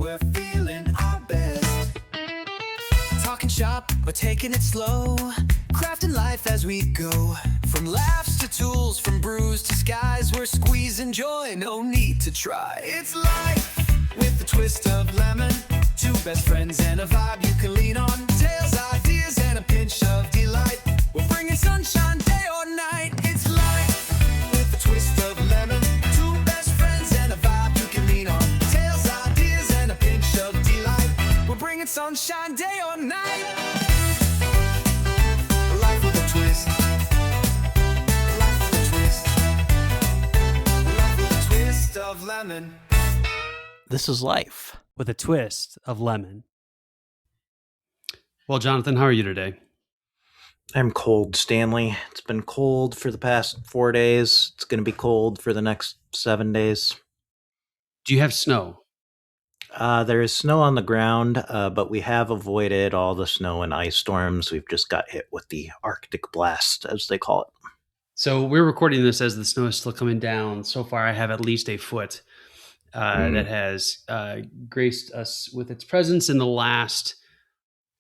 we're feeling our best. Talking shop, but taking it slow. Crafting life as we go. From laughs to tools, from brews to skies, we're squeezing joy, no need to try. It's life with a twist of lemon. Two best friends and a vibe you can lean on. Tales, ideas, and a pinch of delight. We're bringing sunshine day or night. It's life with a twist of lemon. Two best friends and a vibe you can lean on. Tales, ideas, and a pinch of delight. We're bringing sunshine day or night. Life with a twist. Life with a twist. Life with a twist of lemon. This is life. With a twist of lemon. Well, Jonathan, how are you today? I'm cold, Stanley. It's been cold for the past 4 days. It's going to be cold for the next 7 days. Do you have snow? There is snow on the ground, but we have avoided all the snow and ice storms. We've just got hit with the Arctic blast, as they call it. So we're recording this as the snow is still coming down. So far, I have at least a foot that has graced us with its presence in the last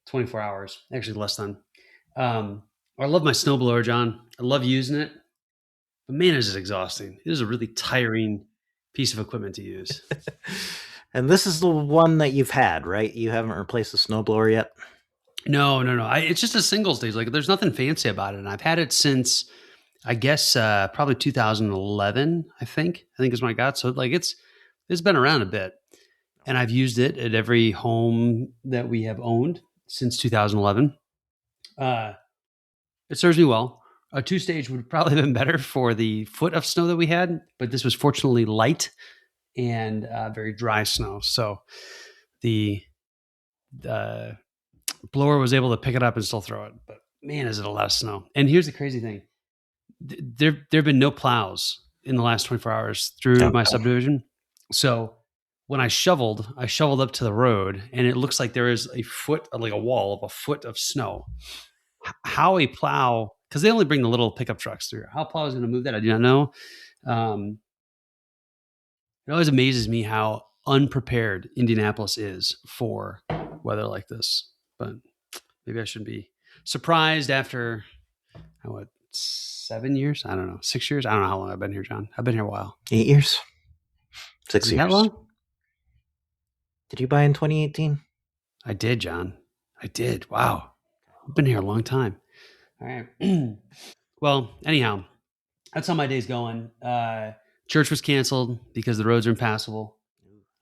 24 hours. Actually, less than. I love my snowblower, John. I love using it. But man, is it exhausting. It is a really tiring piece of equipment to use. And this is the one that you've had, right? You haven't replaced the snowblower yet? No. It's just a single stage. Like, there's nothing fancy about it. And I've had it since, I guess, probably 2011, I think is when I got. So, like, it's been around a bit. And I've used it at every home that we have owned since 2011. It serves me well. A two-stage would probably have been better for the foot of snow that we had, but this was fortunately light and very dry snow. So the blower was able to pick it up and still throw it. But man, is it a lot of snow. And here's the crazy thing. There have been no plows in the last 24 hours through my subdivision. So when I shoveled up to the road, and it looks like there is a foot, like a wall of a foot of snow. How a plow, because they only bring the little pickup trucks through. How a plow is going to move that, I do not know. It always amazes me how unprepared Indianapolis is for weather like this. But maybe I shouldn't be surprised after, 7 years? I don't know. 6 years? I don't know how long I've been here, John. I've been here a while. 8 years? 6 years. That long? Did you buy in 2018? I did, John. I did. Wow. I've been here a long time. All right. Well, anyhow, that's how my day's going. Church was canceled because the roads are impassable.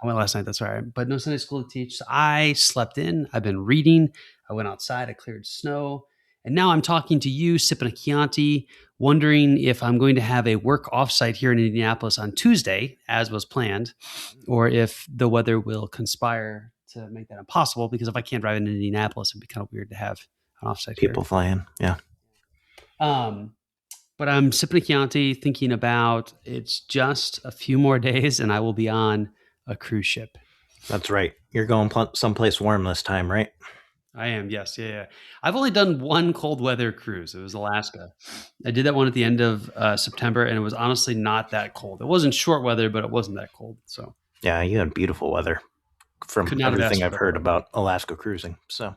I went last night. That's all right. But no Sunday school to teach. So I slept in. I've been reading. I went outside. I cleared snow. And now I'm talking to you, sipping a Chianti, wondering if I'm going to have a work offsite here in Indianapolis on Tuesday, as was planned, or if the weather will conspire to make that impossible. Because if I can't drive into Indianapolis, it'd be kind of weird to have an offsite People here. flying, yeah. But I'm sipping a Chianti, thinking about it's just a few more days, and I will be on a cruise ship. That's right. You're going someplace warm this time, right? I am, yes. Yeah. I've only done one cold weather cruise. It was Alaska. I did that one at the end of September, and it was honestly not that cold. It wasn't short weather, but it wasn't that cold. So yeah, you had beautiful weather from everything I've heard about Alaska cruising. So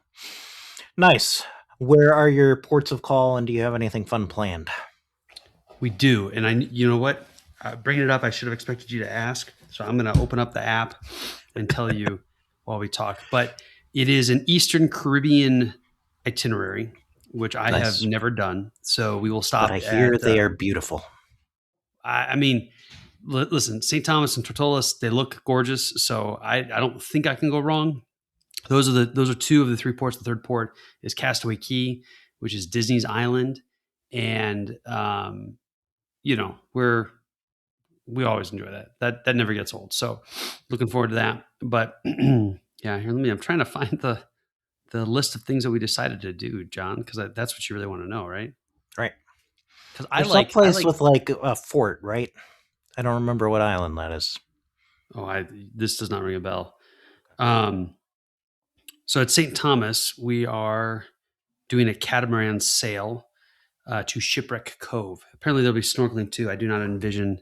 nice. Where are your ports of call, and do you have anything fun planned? We do. And you know what? Bringing it up, I should have expected you to ask. So I'm going to open up the app and tell you while we talk. But it is an Eastern Caribbean itinerary, which I have never done. So we will stop. But I hear they are beautiful. I mean, listen, St. Thomas and Tortola, they look gorgeous. So I don't think I can go wrong. Those are two of the three ports. The third port is Castaway Cay, which is Disney's island. And, we always enjoy that. That never gets old. So looking forward to that. But yeah, I'm trying to find the list of things that we decided to do, John, because that's what you really want to know, right? Right. Because with like a fort, right? I don't remember what island that is. Oh, this does not ring a bell. So at St. Thomas, we are doing a catamaran sail to Shipwreck Cove. Apparently there'll be snorkeling too. I do not envision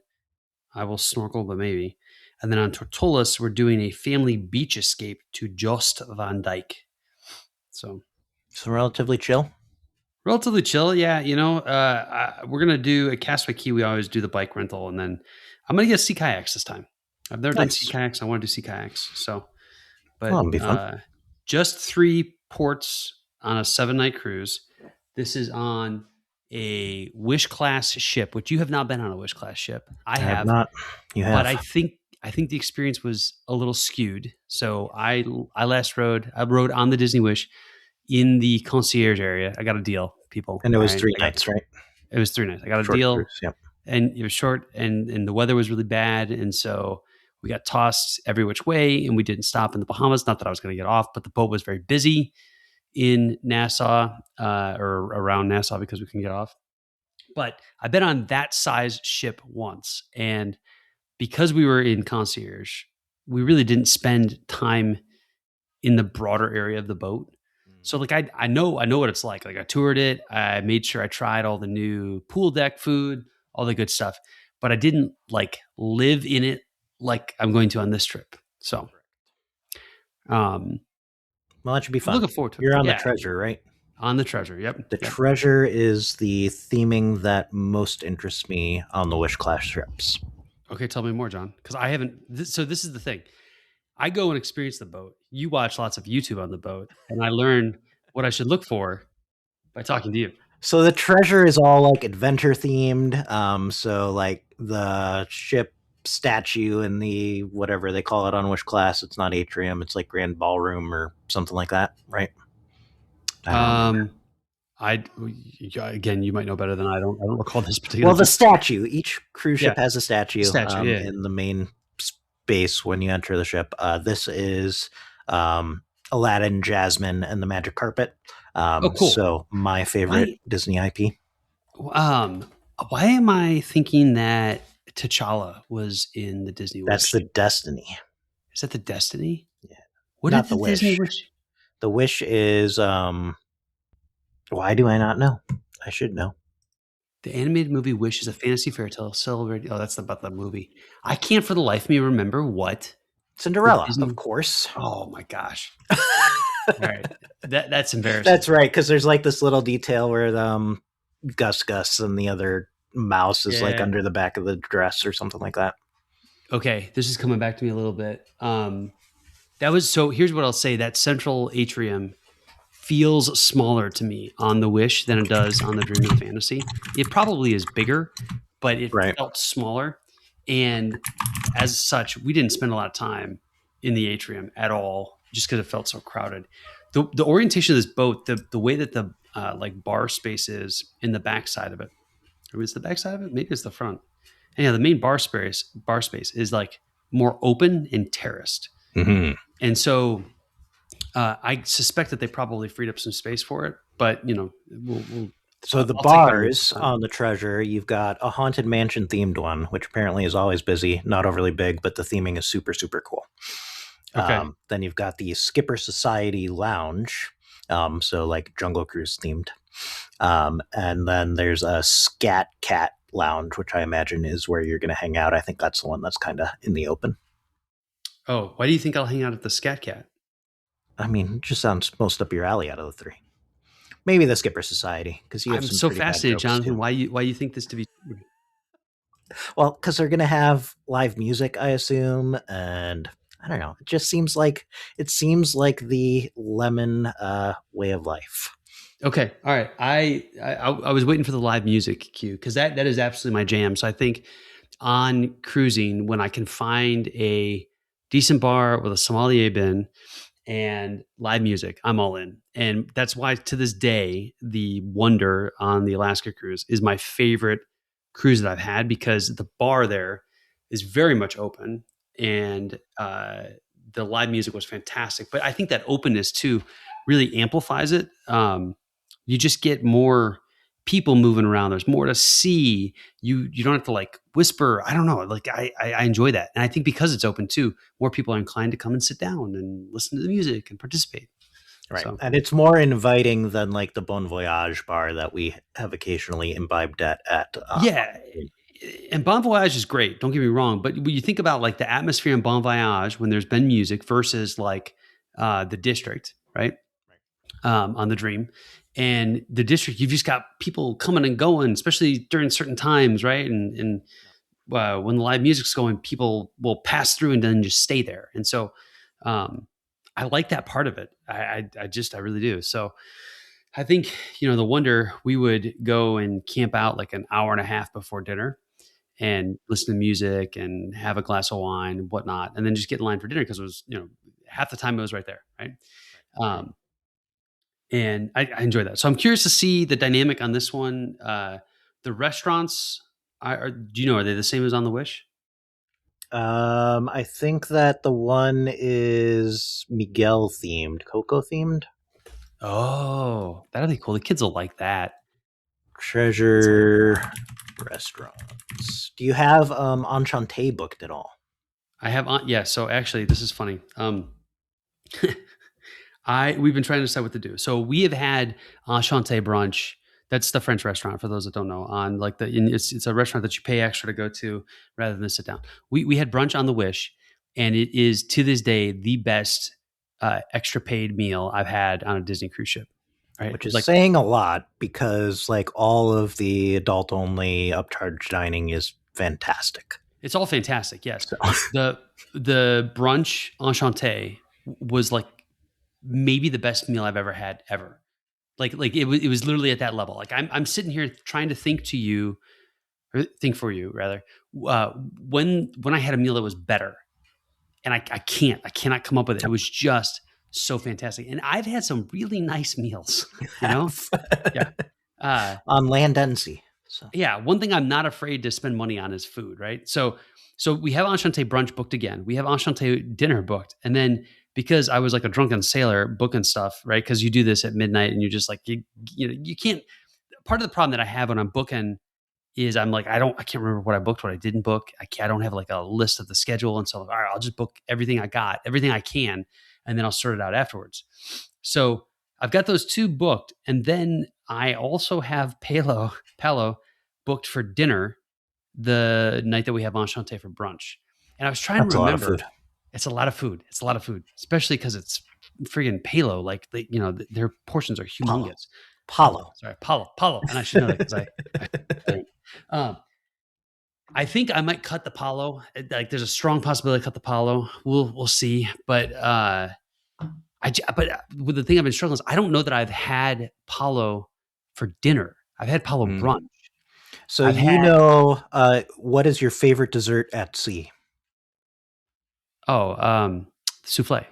I will snorkel, but maybe. And then on Tortola, we're doing a family beach escape to Jost van Dyke. So relatively chill. Relatively chill, yeah. We're gonna do at Castaway Cay. We always do the bike rental, and then I'm gonna get sea kayaks this time. I've never done sea kayaks. I want to do sea kayaks. So, but that'd be fun. Just 3 ports on a 7-night cruise. This is on a Wish class ship, which you have not been on a Wish class ship. I have not. You have, but I think the experience was a little skewed. So I rode on the Disney Wish in the concierge area. I got a deal, people. And it was 3 nights, right? It was 3 nights. I got a Short deal. cruise, yep. And it was short, and the weather was really bad. And so we got tossed every which way, and we didn't stop in the Bahamas. Not that I was going to get off, but the boat was very busy in Nassau or around Nassau because we couldn't get off. But I've been on that size ship once. And because we were in concierge, we really didn't spend time in the broader area of the boat. So like I know what it's like. Like I toured it. I made sure I tried all the new pool deck food, all the good stuff, but I didn't like live in it like I'm going to on this trip. So, well, that should be fun. Looking forward to it. You're on the Treasure, right? On the Treasure, yep. The Treasure is the theming that most interests me on the Wish class trips. Okay, tell me more, John, because I haven't. So this is the thing. I go and experience the boat. You watch lots of YouTube on the boat, and I learn what I should look for by talking to you. So the Treasure is all like adventure themed. So like the ship statue and the whatever they call it on Wish class, it's not atrium, it's like grand ballroom or something like that, right? Again, you might know better than I don't recall this particular. Well, the statue. Each cruise ship has a statue, in the main space when you enter the ship. This is Aladdin, Jasmine, and the Magic Carpet. Cool. So my favorite Disney IP. Why am I thinking that T'Challa was in the Disney Wish? That's the Destiny. Is that the Destiny? Yeah. What Not is the Wish. Disney Wish? The Wish is why do I not know? I should know. The animated movie Wish is a fantasy fairy tale celebrating. Oh, that's about the movie. I can't for the life of me remember what. Cinderella, of course. Oh my gosh. All right. That's embarrassing. That's right, because there's like this little detail where Gus and the other mouse is like under the back of the dress or something like that. Okay, this is coming back to me a little bit. Here's what I'll say. That central atrium feels smaller to me on the Wish than it does on the Dreaming Fantasy. It probably is bigger, but it felt smaller. And as such, we didn't spend a lot of time in the atrium at all, just because it felt so crowded. The orientation of this boat, the way that the like bar space is in the backside of it, or is the backside of it? Maybe it's the front. And yeah, the main bar space is like more open and terraced. Mm-hmm. And so I suspect that they probably freed up some space for it, but we'll so the bars on the Treasure, you've got a Haunted Mansion themed one, which apparently is always busy, not overly big, but the theming is super, super cool. Okay. Then you've got the Skipper Society Lounge, so like Jungle Cruise themed. And then there's a Scat Cat Lounge, which I imagine is where you're going to hang out. I think that's the one that's kind of in the open. Oh, why do you think I'll hang out at the Scat Cat? I mean, it just sounds most up your alley out of the 3. Maybe the Skipper Society, because you have I'm so fascinated, Jonathan. Why you think this to be? Well, because they're going to have live music, I assume, and I don't know. It just seems like the Lemon way of life. Okay, all right. I was waiting for the live music cue because that is absolutely my jam. So I think on cruising, when I can find a decent bar with a sommelier bin and live music, I'm all in. And that's why to this day, the Wonder on the Alaska cruise is my favorite cruise that I've had, because the bar there is very much open and the live music was fantastic. But I think that openness too really amplifies it. You just get more people moving around. There's more to see. You don't have to like whisper. I don't know. Like I enjoy that. And I think because it's open too, more people are inclined to come and sit down and listen to the music and participate. Right. So. And it's more inviting than like the Bon Voyage bar that we have occasionally imbibed at. and Bon Voyage is great. Don't get me wrong, but when you think about like the atmosphere in Bon Voyage when there's been music versus like the District, right? On the Dream and the District, you've just got people coming and going, especially during certain times, right? And when the live music's going, people will pass through and then just stay there. And so I like that part of it. I really do. So I think, the Wonder, we would go and camp out like an hour and a half before dinner and listen to music and have a glass of wine and whatnot, and then just get in line for dinner because it was, half the time it was right there, right? And I enjoy that. So I'm curious to see the dynamic on this one. The restaurants, are they the same as on the Wish? I think that the one is Miguel themed, Coco themed. Oh, that'll be cool. The kids will like that. Treasure restaurants. Do you have Enchante booked at all? I have yeah. So actually, this is funny. We've been trying to decide what to do. So we have had Enchante brunch. That's the French restaurant, for those that don't know. On like it's a restaurant that you pay extra to go to rather than sit down. We had brunch on the Wish, and it is to this day the best extra paid meal I've had on a Disney cruise ship. Right? Which is saying a lot because like all of the adult only upcharge dining is fantastic. It's all fantastic. Yes, so. the brunch Enchante was like maybe the best meal I've ever had ever. Like it was literally at that level. Like I'm sitting here trying to think for you rather. When I had a meal that was better, and I cannot come up with it. It was just so fantastic. And I've had some really nice meals, yeah, on land and sea. So. Yeah, one thing I'm not afraid to spend money on is food, right? So we have Enchante brunch booked again. We have Enchante dinner booked, and then. Because I was like a drunken sailor booking stuff, right? Because you do this at midnight and you're just like, you can't. Part of the problem that I have when I'm booking is I'm like, I can't remember what I booked, what I didn't book. I don't have like a list of the schedule. And so, all right, I'll just book everything I got, everything I can, and then I'll sort it out afterwards. So I've got those two booked. And then I also have Palo booked for dinner the night that we have Enchante for brunch. And I was trying to remember. It's a lot of food. It's a lot of food, especially because it's friggin' Palo. Like their portions are humongous. Palo. Sorry, Palo. And I should know that because I think I might cut the Palo. Like, there's a strong possibility to cut the Palo. We'll see. But with the thing I've been struggling is I don't know that I've had Palo for dinner. I've had Palo brunch. So what is your favorite dessert at sea? Souffle.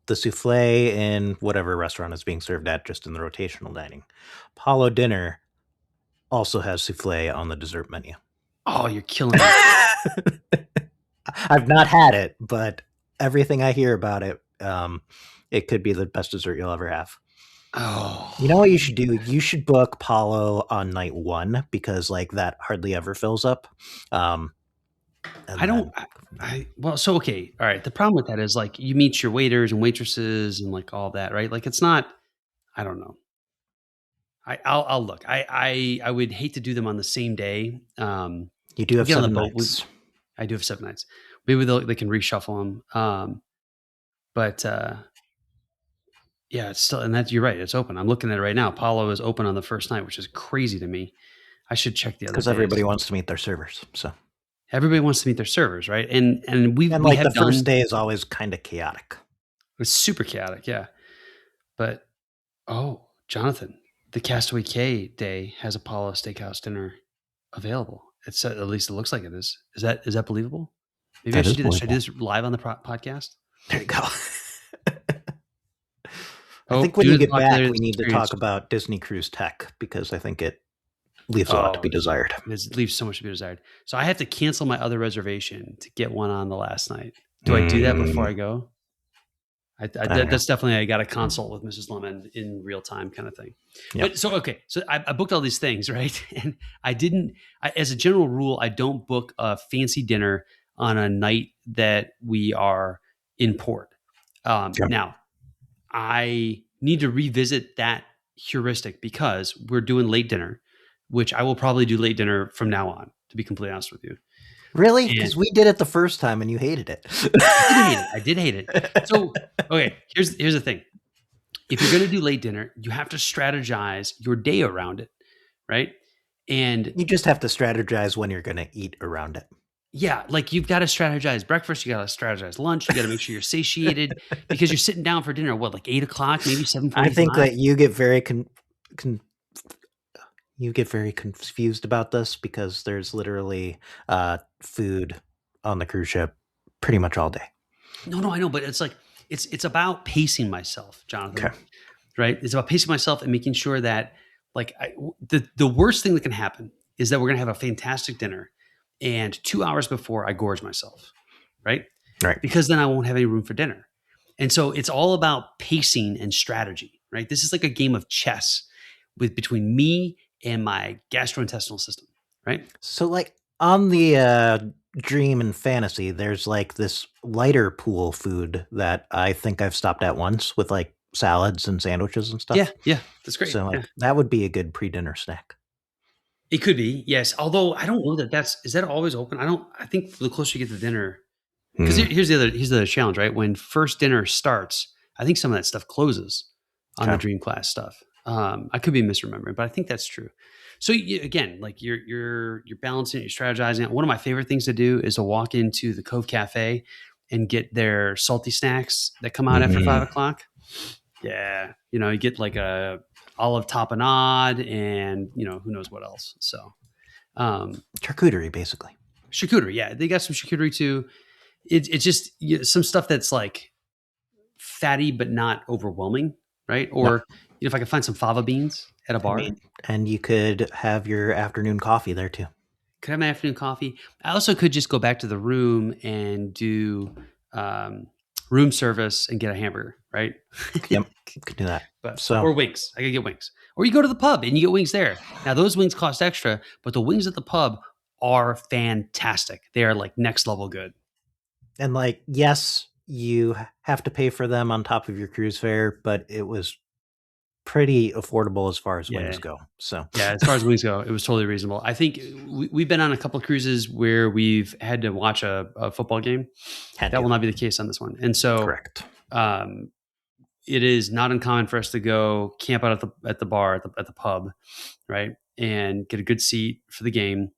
The souffle in whatever restaurant is being served at, just in the rotational dining. Palo dinner also has souffle on the dessert menu. Oh, you're killing me. I've not had it, but everything I hear about it, it could be the best dessert you'll ever have. Oh, you know what you should do? You should book Palo on night 1 because like that hardly ever fills up. Okay. All right. The problem with that is like you meet your waiters and waitresses and like all that, right? Like it's not, I don't know. I'll look. I would hate to do them on the same day. You do have 7 nights. I do have 7 nights. Maybe they can reshuffle them. But yeah, it's still, and you're right. It's open. I'm looking at it right now. Palo is open on the first night, which is crazy to me. I should check the other. Because everybody wants to meet their servers. So. Everybody wants to meet their servers, right? And we have the first day is always kind of chaotic. It's super chaotic, yeah. But Jonathan, the Castaway Cay day has a Palo Steakhouse dinner available. It's at least it looks like it is. Is that believable? Maybe I should do this. Should I do this live on the podcast? There you go. I think when you get back, we need to talk about Disney Cruise tech because I think it leaves a lot to be desired. It leaves so much to be desired. So I have to cancel my other reservation to get one on the last night. Do I do that before I go? That's definitely, I got to consult with Mrs. Lemon in real time kind of thing. Yep. But so I booked all these things, right? And as a general rule, I don't book a fancy dinner on a night that we are in port. Now, I need to revisit that heuristic because we're doing late dinner. which I will probably do late dinner from now on, to be completely honest with you. Really? Because we did it the first time and you hated it. I did hate it. So, okay, here's the thing. If you're going to do late dinner, you have to strategize your day around it, right? And you just have to strategize when you're going to eat around it. Yeah, like you've got to strategize breakfast, you got to strategize lunch, you got to make sure you're satiated because you're sitting down for dinner. What, like 8 o'clock, maybe 7:45? I think that you get very confused about this because there's literally food on the cruise ship pretty much all day. No, I know, but it's like it's about pacing myself, Jonathan. Okay. Right? It's about pacing myself and making sure that like the worst thing that can happen is that we're gonna have a fantastic dinner, and 2 hours before I gorge myself, right? Right. Because then I won't have any room for dinner. And so it's all about pacing and strategy, right? This is like a game of chess between me and my gastrointestinal system, right? So like on the Dream and Fantasy, there's like this lighter pool food that I think I've stopped at once with like salads and sandwiches and stuff. Yeah, that's great. So like, that would be a good pre-dinner snack. It could be, yes. Although I don't know is that always open? I think the closer you get to dinner, because here's the other challenge, right? When first dinner starts, I think some of that stuff closes on the Dream class stuff. I could be misremembering, but I think that's true. So again, like you're balancing, you're strategizing. One of my favorite things to do is to walk into the Cove Cafe and get their salty snacks that come out after 5 o'clock. Yeah, you get like a olive tapenade and who knows what else. So charcuterie, basically. Charcuterie, yeah, they got some charcuterie too. It's just some stuff that's like fatty but not overwhelming, right? Or if I could find some fava beans at a bar. And you could have your afternoon coffee there too. Could have my afternoon coffee. I also could just go back to the room and do room service and get a hamburger, right? Yep, could do that. Or wings. I could get wings. Or you go to the pub and you get wings there. Now those wings cost extra, but the wings at the pub are fantastic. They are like next level good. And like, yes, you have to pay for them on top of your cruise fare, but it was pretty affordable as far as wings go. So yeah, as far as wings go, it was totally reasonable. I think we've been on a couple of cruises where we've had to watch a football game. That will not be the case on this one. And so correct. It is not uncommon for us to go camp out at the bar at the pub, right, and get a good seat for the game,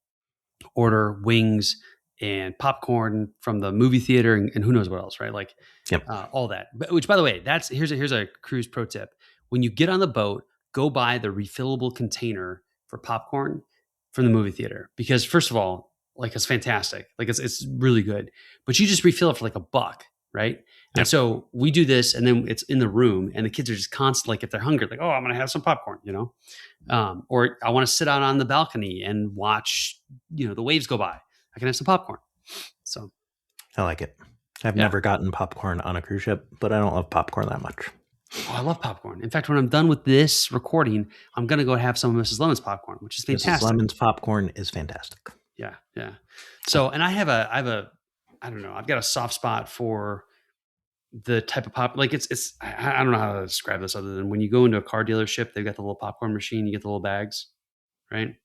order wings and popcorn from the movie theater and who knows what else, right? Like all that. Which, by the way, here's a cruise pro tip. When you get on the boat, go buy the refillable container for popcorn from the movie theater. Because first of all, like it's fantastic. Like it's really good. But you just refill it for like $1, right? Yep. And so we do this and then it's in the room and the kids are just constantly, like if they're hungry, like, oh, I'm going to have some popcorn, or I want to sit out on the balcony and watch, the waves go by. I can have some popcorn. So I like it. I've never gotten popcorn on a cruise ship, but I don't love popcorn that much. Oh, I love popcorn. In fact, when I'm done with this recording, I'm going to go have some of Mrs. Lemon's popcorn, which is fantastic. Mrs. Lemon's popcorn is fantastic. Yeah. So, and I've got a soft spot for the type of pop. Like it's I don't know how to describe this other than when you go into a car dealership, they've got the little popcorn machine, you get the little bags, right?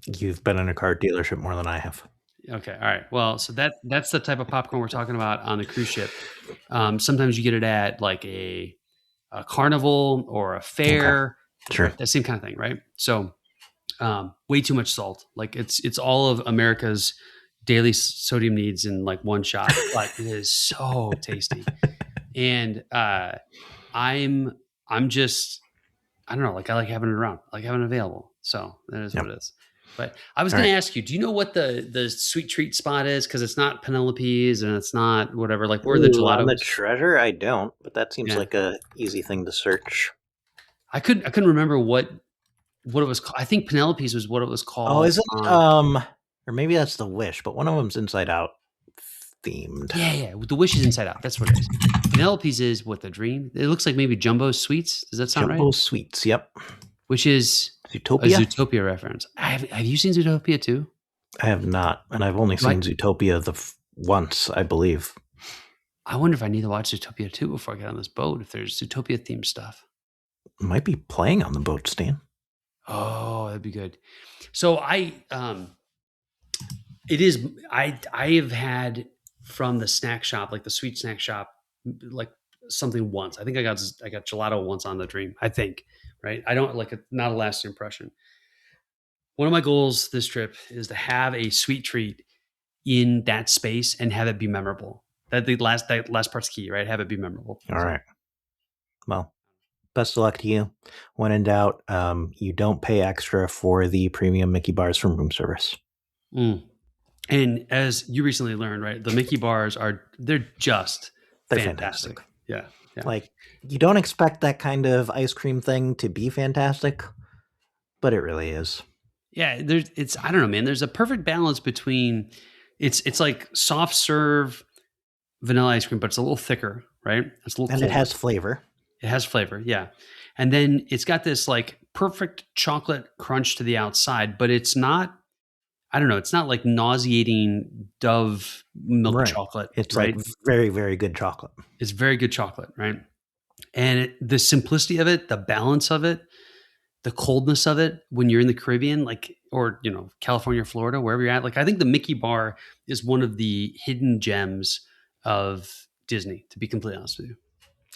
You've been in a car dealership more than I have. Okay. All right. Well, so that's the type of popcorn we're talking about on the cruise ship. Sometimes you get it at like a carnival or a fair. Okay. Sure. That same kind of thing, right? So way too much salt. Like it's all of America's daily sodium needs in like one shot, but it is so tasty. And I'm just, I don't know, like I like having it around, I like having it available. So that is what it is. But I was going to ask you, do you know what the sweet treat spot is? Because it's not Penelope's and it's not whatever. Like where the gelato. On the Treasure, I don't. But that seems like a easy thing to search. I couldn't remember what it was called. I think Penelope's was what it was called. Oh, is it? Or maybe that's the Wish. But one of them's Inside Out themed. Yeah. The Wish is Inside Out. That's what it is. Penelope's is what, the Dream? It looks like maybe Jumbo Sweets. Does that sound right? Jumbo Sweets. Yep. Which is Zootopia? A Zootopia reference. Have you seen Zootopia too? I have not, and I've only seen Zootopia once, I believe. I wonder if I need to watch Zootopia 2 before I get on this boat, if there's Zootopia themed stuff. It might be playing on the boat, Stan. Oh, that'd be good. So it is, I have had from the snack shop, like the sweet snack shop, like something once. I think I got gelato once on the Dream, I think, right? I don't like not a lasting impression. One of my goals this trip is to have a sweet treat in that space and have it be memorable. That last part's key, right? Have it be memorable. All right. Well, best of luck to you. When in doubt, you don't pay extra for the premium Mickey bars from room service. And as you recently learned, right, the Mickey bars they're fantastic. Yeah. Like, you don't expect that kind of ice cream thing to be fantastic, but it really is. Yeah, I don't know, man. There's a perfect balance between it's like soft serve vanilla ice cream, but it's a little thicker, right? It's a little and colder. It has flavor. It has flavor, yeah. And then it's got this like perfect chocolate crunch to the outside, but it's not, I don't know, it's not like nauseating Dove milk chocolate. It's right? Like very, very good chocolate. It's very good chocolate, right? And the simplicity of it, the balance of it, the coldness of it when you're in the Caribbean, like, or, California, Florida, wherever you're at. Like, I think the Mickey bar is one of the hidden gems of Disney, to be completely honest with you.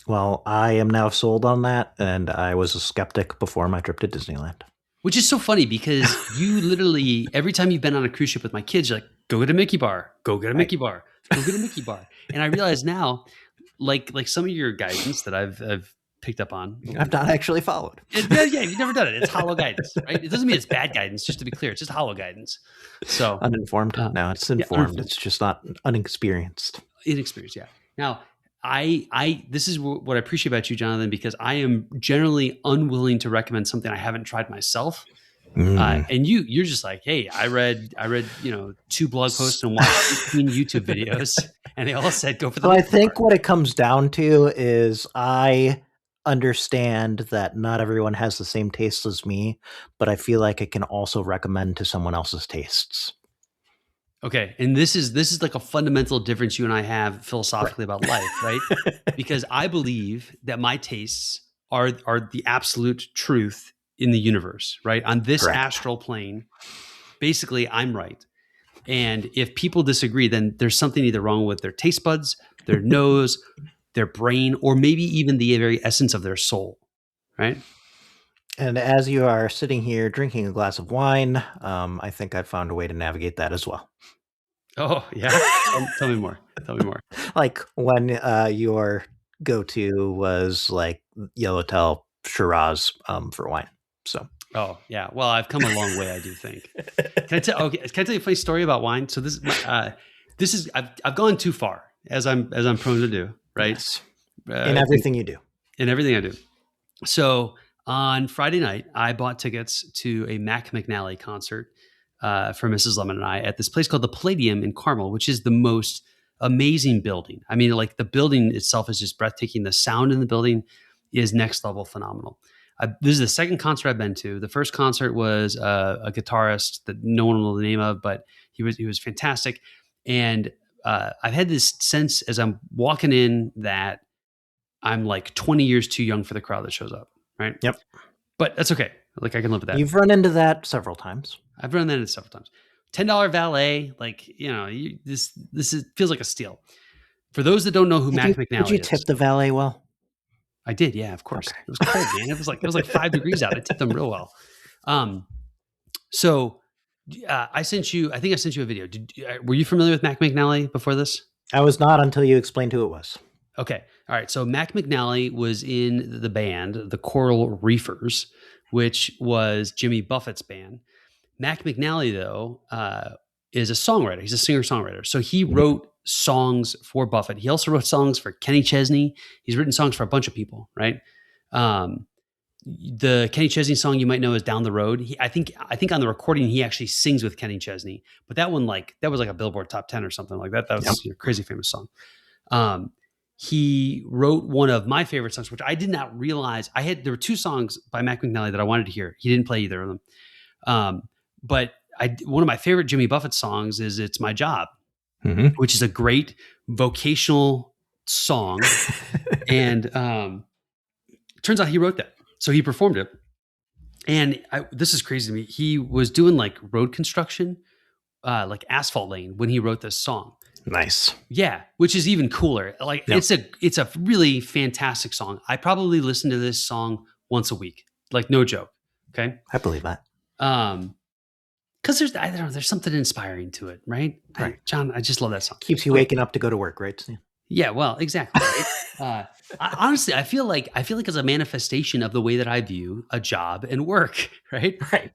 Well, I am now sold on that, and I was a skeptic before my trip to Disneyland. Which is so funny because you literally, every time you've been on a cruise ship with my kids, you're like, go get a Mickey bar, go get a Mickey bar, go get a Mickey bar. And I realize now, like some of your guidance that I've picked up on. I've not actually followed. Yeah, you've never done it. It's hollow guidance, right? It doesn't mean it's bad guidance, just to be clear. It's just hollow guidance. So uninformed? No, it's informed. Yeah, it's just not unexperienced. Inexperienced, yeah. Now, this is what I appreciate about you, Jonathan, because I am generally unwilling to recommend something I haven't tried myself. And you're just like, hey, I read 2 blog posts and watched 15 YouTube videos, and they all said go for the. So I think what it comes down to is I understand that not everyone has the same taste as me, but I feel like I can also recommend to someone else's tastes. Okay, and this is like a fundamental difference you and I have philosophically about life, right? Because I believe that my tastes are the absolute truth in the universe, right? On this astral plane, basically, I'm right. And if people disagree, then there's something either wrong with their taste buds, their nose, their brain, or maybe even the very essence of their soul, right? And as you are sitting here drinking a glass of wine, I think I've found a way to navigate that as well. Oh, yeah? Tell me more. Tell me more. Like when your go-to was like Yellowtail Shiraz for wine. So. Oh, yeah. Well, I've come a long way, I do think. Can I tell you a funny story about wine? So this is I've gone too far, as I'm prone to do, right? Yes. In everything you do. In everything I do. So on Friday night, I bought tickets to a Mack McAnally concert for Mrs. Lemon and I at this place called the Palladium in Carmel, which is the most amazing building. I mean, like the building itself is just breathtaking. The sound in the building is next level phenomenal. This is the second concert I've been to. The first concert was a guitarist that no one will know the name of, but he was fantastic. And I've had this sense as I'm walking in that I'm like 20 years too young for the crowd that shows up, right? Yep. But that's okay. Like I can live with that. You've run into that several times. I've run into that several times. $10 valet, like, this feels like a steal. For those that don't know who Mack McAnally is. Did you tip the valet well? I did, yeah, of course. Okay. It was cold, man. It was like 5 degrees out. I tipped them real well. So I think I sent you a video. Were you familiar with Mack McAnally before this? I was not until you explained who it was. Okay. All right. So Mack McAnally was in the band, the Coral Reefers, which was Jimmy Buffett's band. Mack McAnally, though, is a songwriter. He's a singer-songwriter. So he wrote songs for Buffett. He also wrote songs for Kenny Chesney. He's written songs for a bunch of people, right? The Kenny Chesney song you might know is "Down the Road." I think on the recording he actually sings with Kenny Chesney, but that one that was like a Billboard Top 10 or something like that. That was a crazy famous song. He wrote one of my favorite songs, which I did not realize there were 2 songs by Mack McAnally that I wanted to hear. He didn't play either of them. But one of my favorite Jimmy Buffett songs is "It's My Job," which is a great vocational song. And turns out he wrote that. So he performed it. And this is crazy to me. He was doing like road construction, like asphalt lane when he wrote this song. Nice. Yeah, which is even cooler. Like it's a really fantastic song. I probably listen to this song once a week. Like no joke. Okay. I believe that. Because I don't know, there's something inspiring to it, right? Right. John, I just love that song. Keeps you waking up to go to work, right, Stan? Yeah, well, exactly. Right? Honestly, I feel like it's a manifestation of the way that I view a job and work, right? Right.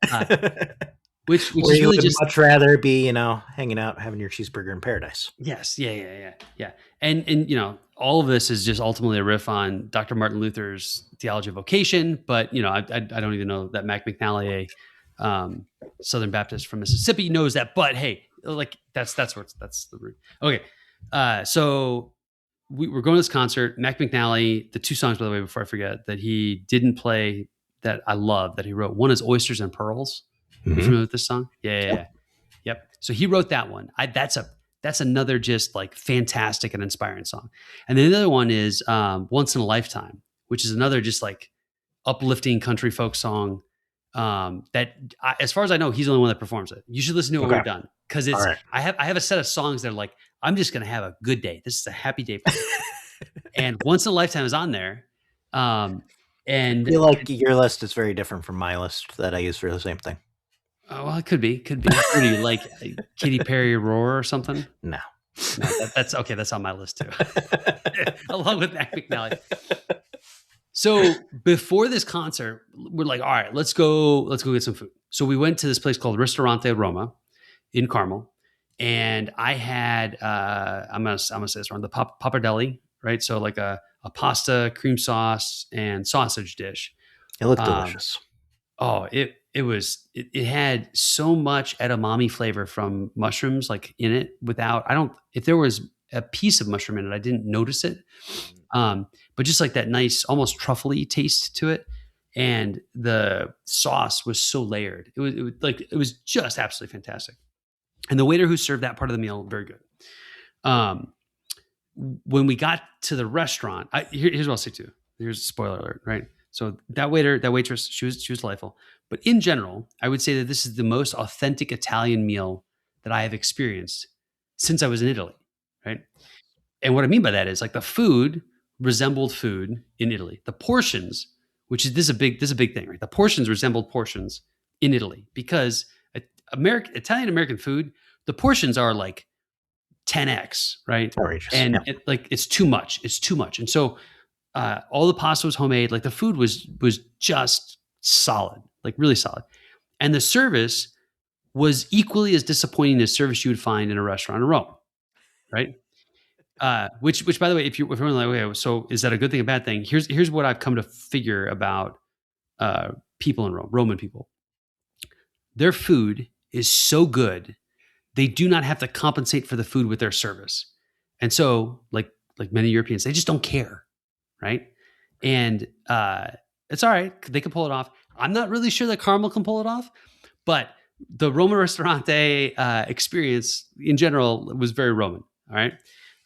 Which Where is you really would just much rather be, hanging out, having your cheeseburger in paradise. yes, yeah. And all of this is just ultimately a riff on Dr. Martin Luther's theology of vocation. But I don't even know that Mack McAnally, Southern Baptist from Mississippi, knows that. But hey, like that's the root. Okay, so we're going to this concert. Mack McAnally, the two songs, by the way, before I forget, that he didn't play that I love that he wrote. One is Oysters and Pearls. Mm-hmm. Are you familiar with this song? Yeah. Yep. So he wrote that one. That's another just like fantastic and inspiring song. And then the other one is Once in a Lifetime, which is another just like uplifting country folk song. As far as I know, he's the only one that performs it. You should listen to it when we're done, because it's. Right. I have a set of songs that are like, I'm just gonna have a good day. This is a happy day for me. And Once in a Lifetime is on there. And I feel like your list is very different from my list that I use for the same thing. Oh, well, it could be. What do you like, Katy Perry Roar or something? No, that's okay. That's on my list too, along with Mack McAnally. So before this concert, we're like, all right, let's go get some food. So we went to this place called Ristorante Roma in Carmel, and I had I'm gonna say this wrong, the pappardelle, right? So like a pasta, cream sauce, and sausage dish. It looked delicious. Oh, it had so much edamame flavor from mushrooms like in it if there was a piece of mushroom in it, I didn't notice it. But just like that nice, almost truffly taste to it. And the sauce was so layered. It was just absolutely fantastic. And the waiter who served that part of the meal, very good. When we got to the restaurant, here's what I'll say too. Here's a spoiler alert, right? So that waitress, she was delightful. But in general, I would say that this is the most authentic Italian meal that I have experienced since I was in Italy, right? And what I mean by that is like the food resembled food in Italy. The portions, this is a big thing, right? The portions resembled portions in Italy, because Italian American food, the portions are like 10x, right? Outrageous. And it's too much. It's too much. And so all the pasta was homemade. Like the food was just solid, like really solid. And the service was equally as disappointing as service you would find in a restaurant in Rome, right? Which by the way, if you're like, okay, so is that a good thing, a bad thing? Here's what I've come to figure about people in Rome, Roman people. Their food is so good, they do not have to compensate for the food with their service. And so, like many Europeans, they just don't care, right? And it's all right. They can pull it off. I'm not really sure that Carmel can pull it off, but the Roma Ristorante experience in general was very Roman, all right?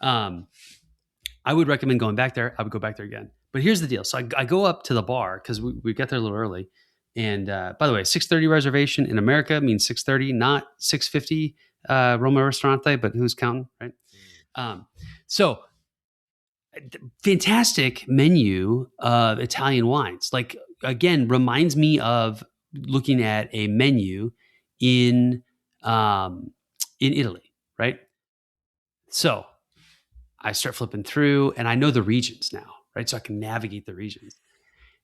I would recommend going back there. I would go back there again. But here's the deal. So I go up to the bar because we got there a little early. And by the way, 6:30 reservation in America means 6:30, not 6:50 Roma Ristorante, but who's counting, right? So fantastic menu of Italian wines. Like, again, reminds me of looking at a menu in Italy, right? So I start flipping through, and I know the regions now, right? So I can navigate the regions.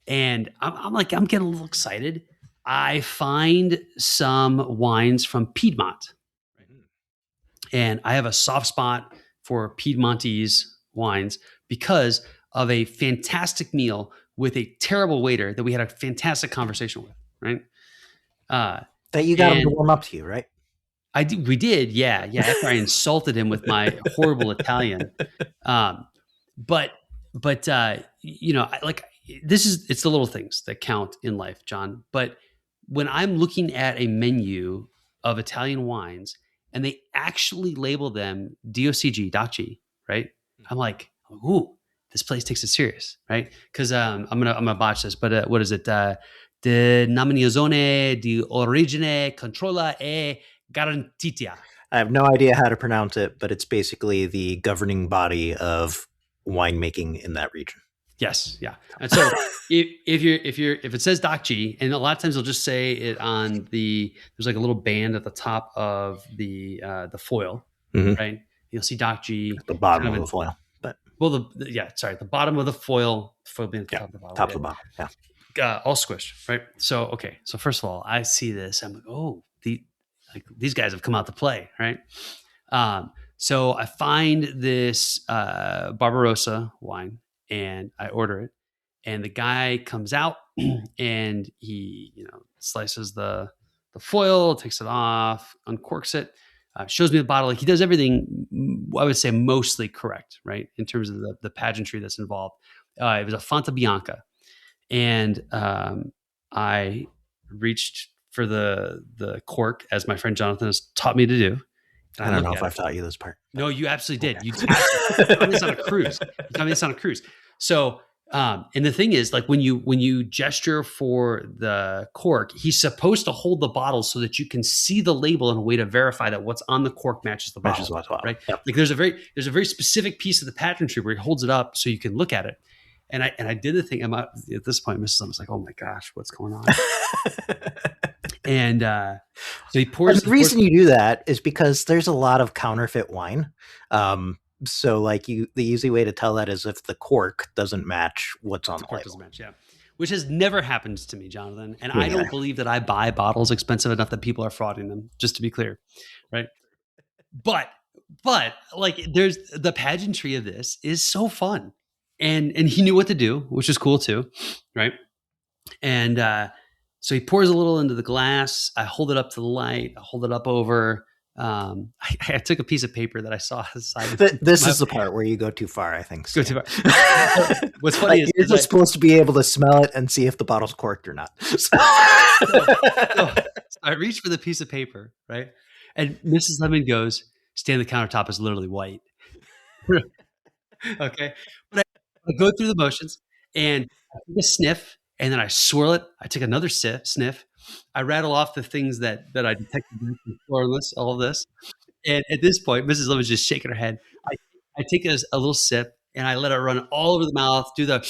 And I'm getting a little excited. I find some wines from Piedmont. And I have a soft spot for Piedmontese wines because of a fantastic meal with a terrible waiter that we had a fantastic conversation with, right? That you got him to warm up to you, right? We did, yeah. After I insulted him with my horrible Italian, but it's the little things that count in life, John. But when I'm looking at a menu of Italian wines and they actually label them DOCG, right? I'm like, ooh, this place takes it serious, right? Because I'm gonna botch this, but what is it? denominazione di origine controlla e garantita. I have no idea how to pronounce it, but it's basically the governing body of winemaking in that region. Yes, yeah. And so if it says Doc G, and a lot of times they'll just say it on there's like a little band at the top of the foil, right? You'll see Doc G at the bottom of the foil. But the bottom of the foil being at the top of the bottle. Top of the bottle. Yeah. All squished, right? So so first of all, I see this, I'm like, oh, these guys have come out to play, right? So I find this Barbarossa wine and I order it, and the guy comes out and he, slices the foil, takes it off, uncorks it, shows me the bottle. Like, he does everything, I would say, mostly correct, right? In terms of the pageantry that's involved. It was a Fanta Bianca, and I reached for the cork, as my friend Jonathan has taught me to do. I don't know if I've taught you this part. No, you absolutely did. You taught me this on a cruise. You taught me this on a cruise. So, and the thing is, like, when you gesture for the cork, he's supposed to hold the bottle so that you can see the label in a way to verify that what's on the cork matches the bottle. Right? Yep. Like, there's a very specific piece of the pageantry where he holds it up so you can look at it. And I did the thing. At this point, Mrs. Lim was like, "Oh my gosh, what's going on?" And so he pours. And the reason you do that is because there's a lot of counterfeit wine. So, like, the easy way to tell that is if the cork doesn't match what's on the label. Doesn't match, yeah. Which has never happened to me, Jonathan. And I don't believe that I buy bottles expensive enough that people are frauding them. Just to be clear, right? But like, there's the pageantry of this is so fun. And he knew what to do, which is cool too, right? And so he pours a little into the glass. I hold it up to the light. I hold it up over. I took a piece of paper that I saw aside. This is the part where you go too far, I think. Go too far. What's funny is you're just supposed to be able to smell it and see if the bottle's corked or not. So I reach for the piece of paper, right? And Mrs. Lemon goes, "Stay on the countertop is literally white." Okay. But I go through the motions, and I take a sniff, and then I swirl it. I take another sniff. I rattle off the things that I detected, all of this. And at this point, Mrs. Lemon is just shaking her head. I take a little sip, and I let it run all over the mouth, do the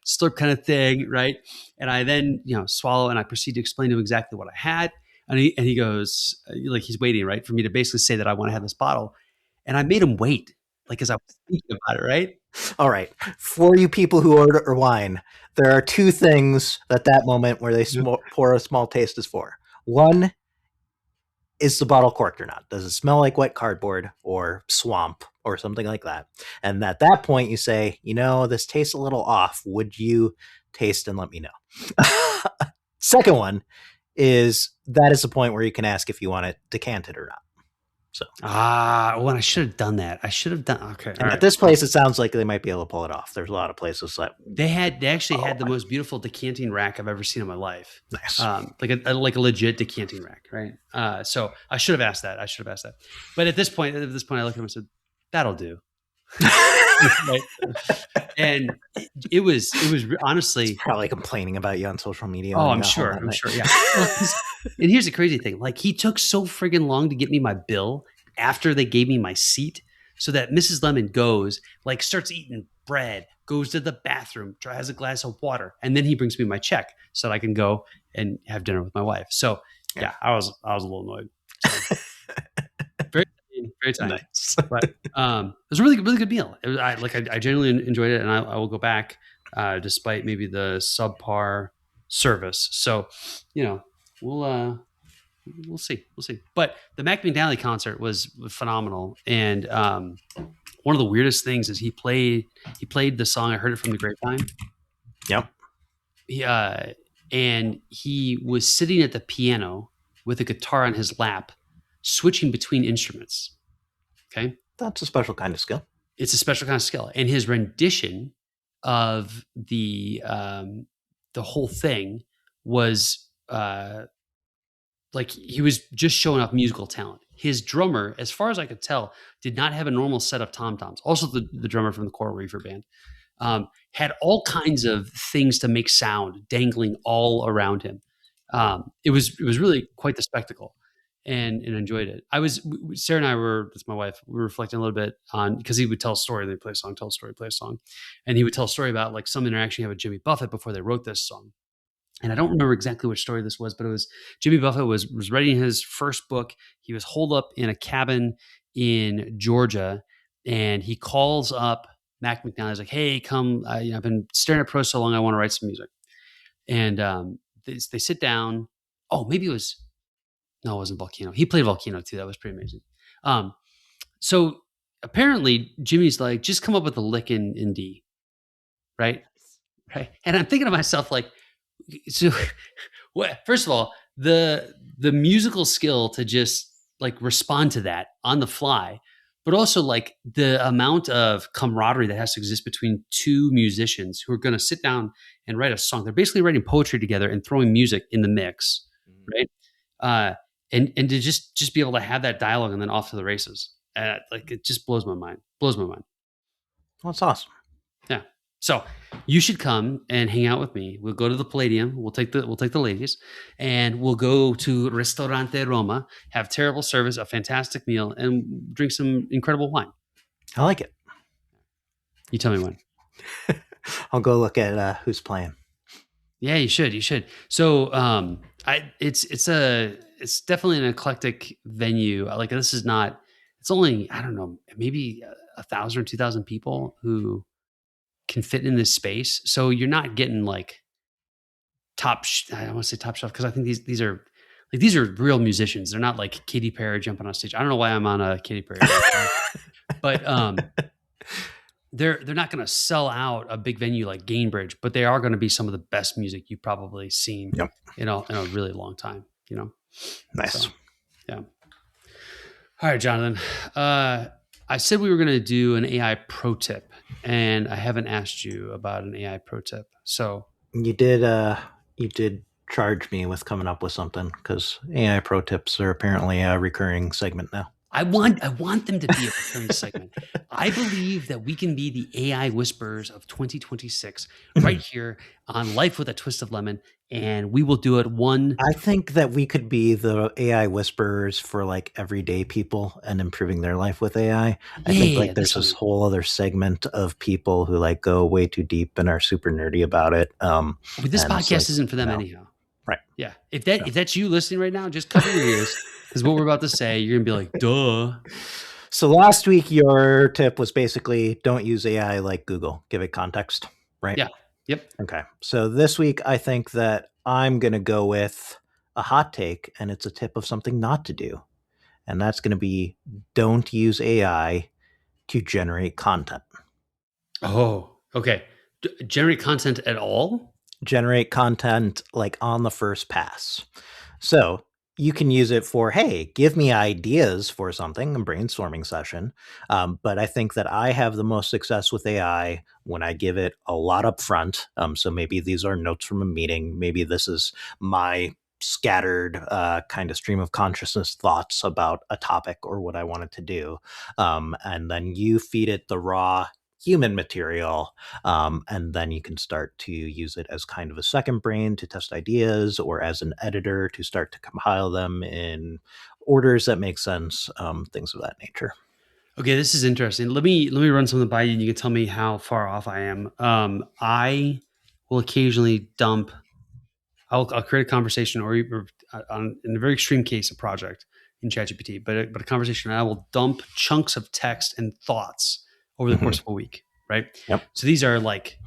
slurp kind of thing, right? And I then, swallow, and I proceed to explain to him exactly what I had. And he goes, like, he's waiting, right, for me to basically say that I want to have this bottle. And I made him wait, like, as I was thinking about it, right? All right. For you people who order wine, there are two things at that moment where they pour a small taste is for. One, is the bottle corked or not? Does it smell like wet cardboard or swamp or something like that? And at that point, you say, this tastes a little off. Would you taste and let me know? Second one is that is the point where you can ask if you want it decanted or not. So well, I should have done that. Okay. And at this place, it sounds like they might be able to pull it off. There's a lot of places that they actually had the most beautiful decanting rack I've ever seen in my life. Nice, like a legit decanting rack, right? So I should have asked that. But at this point, I looked at him and said, "That'll do." Right? And it was honestly he's probably complaining about you on social media. Oh, I'm sure. Yeah. And here's the crazy thing: like, he took so friggin' long to get me my bill after they gave me my seat, so that Mrs. Lemon goes, like, starts eating bread, goes to the bathroom, has a glass of water, and then he brings me my check so that I can go and have dinner with my wife. So yeah, I was a little annoyed. So, very tiny. Nice. But it was a really good meal. I genuinely enjoyed it, and I will go back despite maybe the subpar service. So, we'll see. But the Mack McAnally concert was phenomenal, and one of the weirdest things is he played the song. I heard it from the grapevine. Yep. And he was sitting at the piano with a guitar on his lap, switching between instruments. Okay. That's a special kind of skill. It's a special kind of skill. And his rendition of the whole thing was like, he was just showing off musical talent. His drummer, as far as I could tell, did not have a normal set of tom-toms. Also the drummer from the Coral Reefer band. had all kinds of things to make sound dangling all around him. It was really quite the spectacle, and enjoyed it. Sarah and I were, that's my wife, we were reflecting a little bit on, because he would tell a story, they play a song, tell a story, play a song, and he would tell a story about like some interaction he had with Jimmy Buffett before they wrote this song. And I don't remember exactly which story this was, but it was Jimmy Buffett was writing his first book. He was holed up in a cabin in Georgia, and he calls up Mack McAnally. He's like, "Hey, come! I've been staring at prose so long. I want to write some music." And they sit down. Oh, maybe it was, no, it wasn't Volcano. He played Volcano too. That was pretty amazing. So apparently Jimmy's like, just come up with a lick in D, right? Right. And I'm thinking to myself, like, so first of all, the musical skill to just like respond to that on the fly, but also like the amount of camaraderie that has to exist between two musicians who are going to sit down and write a song. They're basically writing poetry together and throwing music in the mix, right? And to just be able to have that dialogue and then off to the races. Like it just blows my mind. Blows my mind. Well, that's awesome. Yeah. So you should come and hang out with me. We'll go to the Palladium. We'll take the ladies, and we'll go to Ristorante Roma, have terrible service, a fantastic meal, and drink some incredible wine. I like it. You tell me when. I'll go look at who's playing. Yeah, you should. You should. So it's definitely an eclectic venue. Like this is not. It's only, I don't know, maybe 1,000 or 2,000 people who can fit in this space. So you're not getting like I don't want to say top shelf, because I think these are real musicians. They're not like Katy Perry jumping on stage. I don't know why I'm on a Katy Perry, but they're not going to sell out a big venue like Gainbridge, but they are going to be some of the best music you've probably seen in a really long time. Nice. So, yeah. All right, Jonathan. I said we were going to do an AI pro tip, and I haven't asked you about an AI pro tip. So you did charge me with coming up with something, because AI pro tips are apparently a recurring segment now. I want them to be a recurring segment. I believe that we can be the AI whisperers of 2026 right here on Life with a Twist of Lemon, and we will do it one. I think that we could be the AI whisperers for like everyday people and improving their life with AI. I think like there's this whole other segment of people who like go way too deep and are super nerdy about it. But this podcast isn't for them anyhow. Right. Yeah. If that's you listening right now, just cover your ears, because what we're about to say, you're gonna be like, duh. So last week, your tip was basically don't use AI like Google. Give it context, right? Yeah. Yep. Okay. So this week, I think that I'm going to go with a hot take, and it's a tip of something not to do. And that's going to be don't use AI to generate content. Oh, okay. Generate content at all? Generate content like on the first pass. So you can use it for, hey, give me ideas for something, a brainstorming session. But I think that I have the most success with AI when I give it a lot up front. So maybe these are notes from a meeting. Maybe this is my scattered kind of stream of consciousness thoughts about a topic or what I wanted to do. And then you feed it the raw human material, and then you can start to use it as kind of a second brain to test ideas, or as an editor to start to compile them in orders that make sense, things of that nature. Okay, this is interesting. Let me run something by you, and you can tell me how far off I am. I will occasionally dump. I'll create a conversation, or in a very extreme case, a project in ChatGPT, but a conversation. And I will dump chunks of text and thoughts over the course of a week, right? Yep. So these are like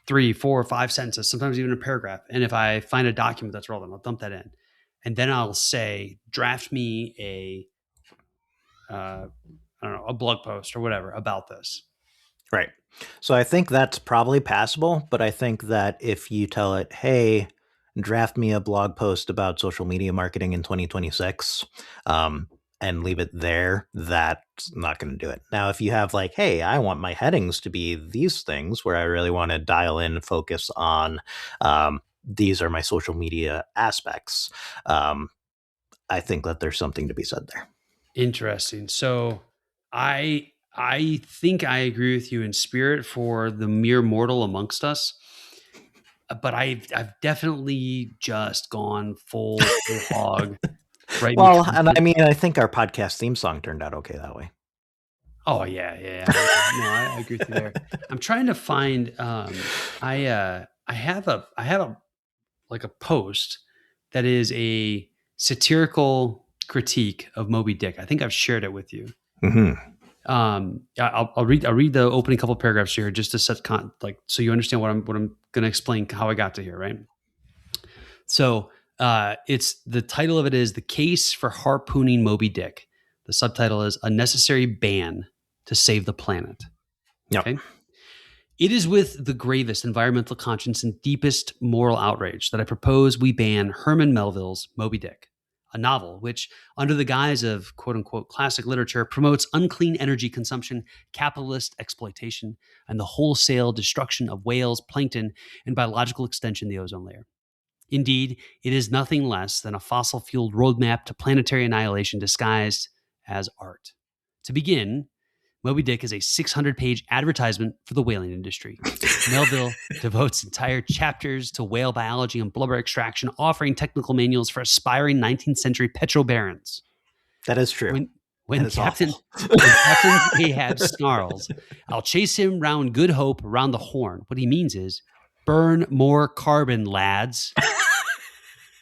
3, 4, 5 sentences, sometimes even a paragraph. And if I find a document that's relevant, I'll dump that in. And then I'll say, draft me a blog post or whatever about this. Right. So I think that's probably passable, but I think that if you tell it, hey, draft me a blog post about social media marketing in 2026, and leave it there, that's not going to do it. Now, if you have like, hey, I want my headings to be these things where I really want to dial in and focus on, these are my social media aspects, I think that there's something to be said there. Interesting. So I I think I agree with you in spirit for the mere mortal amongst us. But I've definitely just gone full hog. Right. Well, and I mean, I think our podcast theme song turned out okay that way. Oh yeah. No, I agree with you there. I'm trying to find. I have a like a post that is a satirical critique of Moby Dick. I think I've shared it with you. Mm-hmm. I'll read the opening couple paragraphs here just to set so you understand what I'm going to explain how I got to here, right? So it's the title of it is "The Case for Harpooning Moby Dick." The subtitle is "A Necessary Ban to Save the Planet." Yep. Okay. It is with the gravest environmental conscience and deepest moral outrage that I propose we ban Herman Melville's Moby Dick, a novel which, under the guise of quote unquote classic literature, promotes unclean energy consumption, capitalist exploitation, and the wholesale destruction of whales, plankton, and biological extension the ozone layer. Indeed, it is nothing less than a fossil-fueled roadmap to planetary annihilation disguised as art. To begin, Moby Dick is a 600-page advertisement for the whaling industry. Melville devotes entire chapters to whale biology and blubber extraction, offering technical manuals for aspiring 19th century petrobarons. That is true. When Captain Ahab snarls, "I'll chase him round Good Hope around the Horn," what he means is, burn more carbon, lads.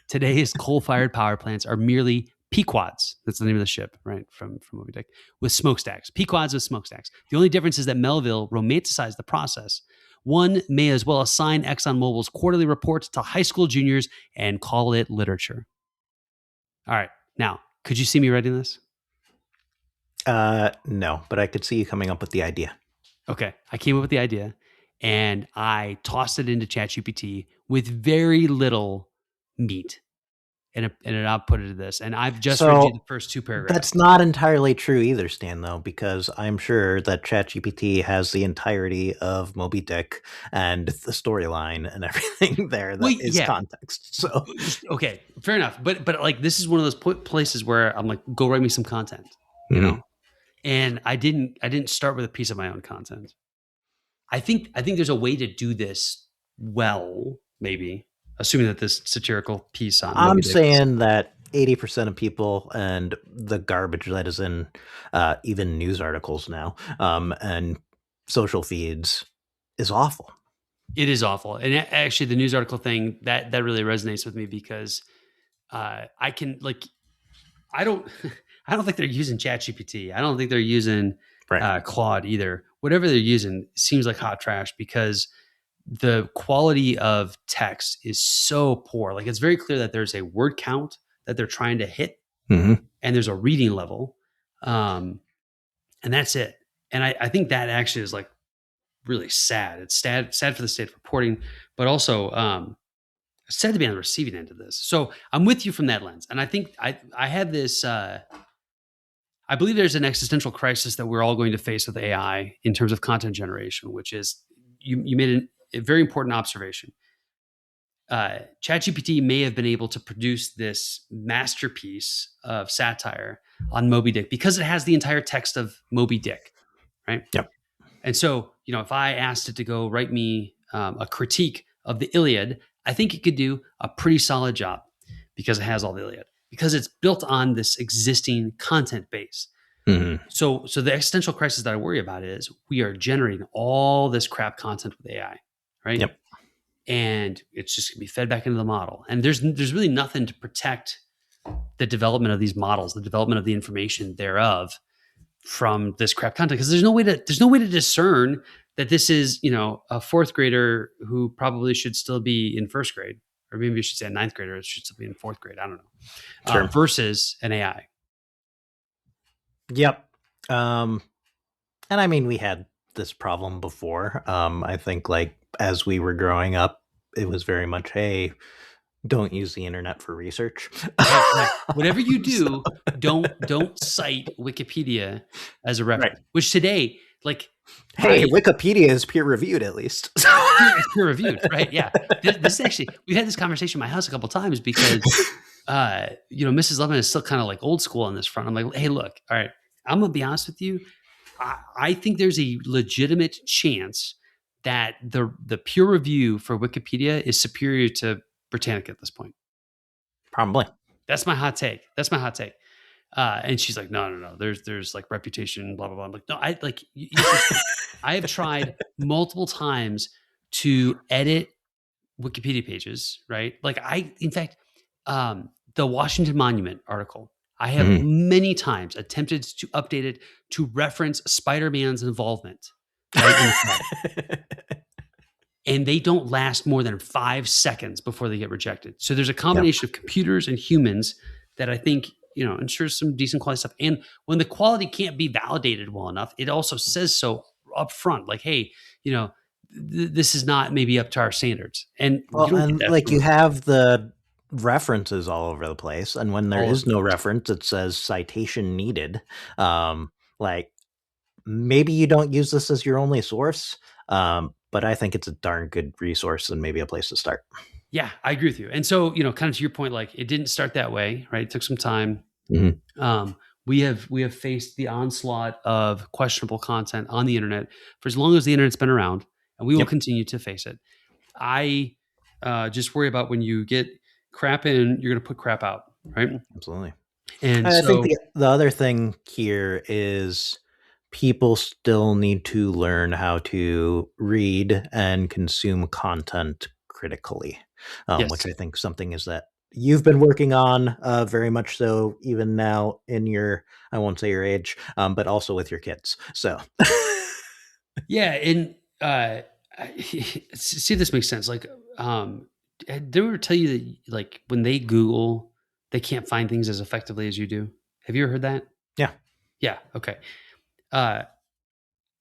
Today's coal-fired power plants are merely Pequods. That's the name of the ship, right? From Moby Dick, with smokestacks. Pequods with smokestacks. The only difference is that Melville romanticized the process. One may as well assign ExxonMobil's quarterly reports to high school juniors and call it literature. All right. Now, could you see me writing this? No, but I could see you coming up with the idea. Okay. I came up with the idea and I tossed it into ChatGPT with very little meat. And it outputted to this. And I've just read you the first two paragraphs. That's not entirely true either, Stan, though, because I'm sure that ChatGPT has the entirety of Moby Dick and the storyline and everything there that is context. So okay, fair enough. But like this is one of those places where I'm like, go write me some content, you know? And I didn't start with a piece of my own content. I think there's a way to do this well, maybe. Assuming that this satirical piece on I'm saying that 80% of people and the garbage that is in even news articles now and social feeds is awful. It is awful. And actually the news article thing that really resonates with me because I don't think they're using ChatGPT. I don't think they're using Claude either. Whatever they're using seems like hot trash because the quality of text is so poor. Like it's very clear that there's a word count that they're trying to hit and there's a reading level. And that's it. And I think that actually is like really sad. It's sad for the state of reporting, but also sad to be on the receiving end of this. So I'm with you from that lens. And I think I have this, I believe there's an existential crisis that we're all going to face with AI in terms of content generation, which is you made a very important observation. ChatGPT may have been able to produce this masterpiece of satire on Moby Dick because it has the entire text of Moby Dick, right? Yep. And so, if I asked it to go write me a critique of the Iliad, I think it could do a pretty solid job because it has all the Iliad, because it's built on this existing content base. Mm-hmm. So the existential crisis that I worry about is we are generating all this crap content with AI, right? Yep. And it's just gonna be fed back into the model. And there's really nothing to protect the development of these models, the development of the information thereof from this crap content. Because there's no way to discern that this is, a fourth grader who probably should still be in first grade, or maybe you should say a ninth grader it should still be in fourth grade. I don't know. Sure. Versus an AI. Yep. And I mean, we had this problem before. I think like as we were growing up, it was very much, hey, don't use the internet for research. Whatever you do, don't cite Wikipedia as a reference. Right. Which today, like, hey, Wikipedia is peer reviewed at least. It's peer reviewed, right? Yeah. This is actually, we've had this conversation in my house a couple of times because, Mrs. Levin is still kind of like old school on this front. I'm like, hey, look, all right, I'm gonna be honest with you. I think there's a legitimate chance that the peer review for Wikipedia is superior to Britannica at this point. Probably. That's my hot take. And she's like, no. There's like reputation, blah blah blah. I'm like, no, I have tried multiple times to edit Wikipedia pages, right? Like in fact, the Washington Monument article, I have many times attempted to update it to reference Spider-Man's involvement, right? And they don't last more than 5 seconds before they get rejected. So there's a combination of computers and humans that I think, ensures some decent quality stuff. And when the quality can't be validated well enough, it also says so up front, like, hey, this is not maybe up to our standards. And you have the references all over the place, and when there is no reference, it says citation needed. Like, maybe you don't use this as your only source, but I think it's a darn good resource and maybe a place to start. Yeah, I agree with you. And so, kind of to your point, like, it didn't start that way, right? It took some time. We have faced the onslaught of questionable content on the internet for as long as the internet's been around, and we will continue to face it. I just worry about when you get crap in, you're going to put crap out, right? Absolutely. And I think the other thing here is people still need to learn how to read and consume content critically, which I think something is that you've been working on very much so, even now in your, I won't say your age, but also with your kids. So yeah. And see if this makes sense. Like, did they ever tell you that, like, when they Google, they can't find things as effectively as you do? Have you ever heard that? Yeah. Okay. I